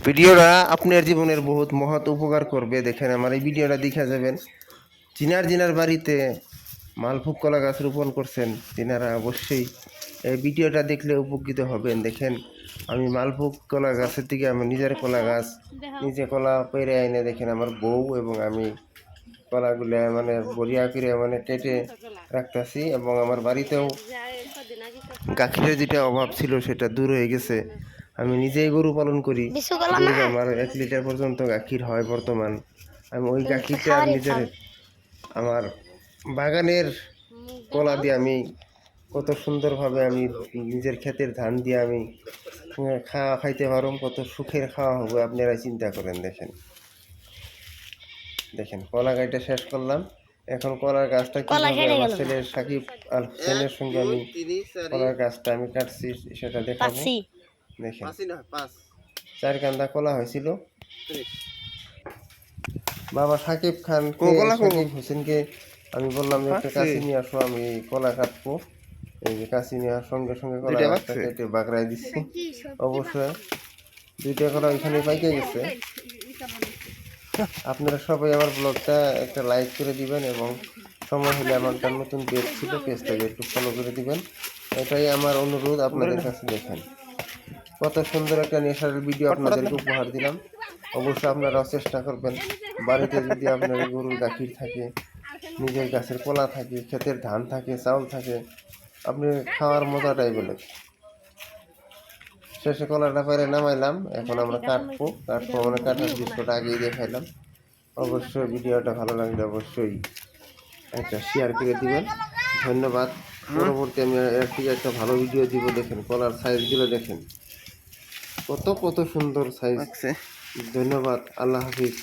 ভিডিওটা আপনার জীবনের বহুত মহৎ উপকার করবে। দেখেন আমার এই ভিডিওটা দেখা যাবেন জিনার বাড়িতে মালভোগ কলা গাছ রোপণ করছেন, তিনারা অবশ্যই এই ভিডিওটা দেখলে উপকৃত হবেন। দেখেন আমি মালভোগ কলা গাছের থেকে আমি নিজের কলা গাছ নিজে কলা পেরে এনে দেখেন আমার বউ এবং আমি কলাগুলো মানে বড়িয়া করে মানে কেটে রাখতেছি, এবং আমার বাড়িতেও গাখিরের যেটা অভাব ছিল সেটা দূর হয়ে গেছে। আমি নিজেই গরু পালন করি, গরু আমার 1 লিটার পর্যন্ত গাখির হয় বর্তমান। আমি ওই গাখিরটা আমি নিজের আমার বাগানের কলা দিয়ে আমি কত সুন্দরভাবে আমি নিজের ক্ষেতের ধান দিয়ে আমি খাওয়া খাইতে পারো, কত সুখের খাওয়া হবে আপনারা চিন্তা করেন। দেখেন দেখেন কলা গাছটা শেষ করলাম, এখন কলার গাছটা কিভাবে আমার ছেলের সাকিব আল হোসেনের সঙ্গে আমি কলার গাছটা আমি কাটছি সেটা দেখাবো। দেখেন 4 কান্দা কলা হয়েছিল। বাবা সাকিব খান সাকিব হোসেনকে আমি বললাম যে একটা কাশি নিয়ে আসো, আমি কলা কাটবো। এই যে কাশি নেওয়ার সঙ্গে সঙ্গে কলা গাছটা কেটে বাগড়াই দিচ্ছি। অবশ্যই 2টা কলা ওইখানে পাইকে গেছে। আপনারা সবাই আমার ব্লগটা একটা লাইক করে দিবেন এবং সময় হলে আমার একটা নতুন পেজ ছিল, পেজটাকে একটু ফলো করে দিবেন, এটাই আমার অনুরোধ আপনাদের কাছে। দেখেন কত সুন্দর একটা ন্যাচারাল ভিডিও আপনাদেরকে উপহার দিলাম। অবশ্যই আপনারাও চেষ্টা করবেন, বাড়িতে যদি আপনার গরুর গাখির থাকে, নিজের গাছের কলা থাকে, ক্ষেতের ধান থাকে, চাউল থাকে, আপনি খাওয়ার মজাটাই বলে। শেষে কলাটা পেরে নামাইলাম, এখন আমরা কাটবো মানে কাটার দৃশ্যটা আগেই দেখাইলাম। অবশ্যই ভিডিওটা ভালো লাগলে অবশ্যই একটা শেয়ার করে দিবেন। ধন্যবাদ। পরবর্তী আমি এর থেকে একটা ভালো ভিডিও দিব। দেখেন কলার সাইজগুলো দেখেন কত সুন্দর সাইজ। ধন্যবাদ। আল্লাহ হাফিজ।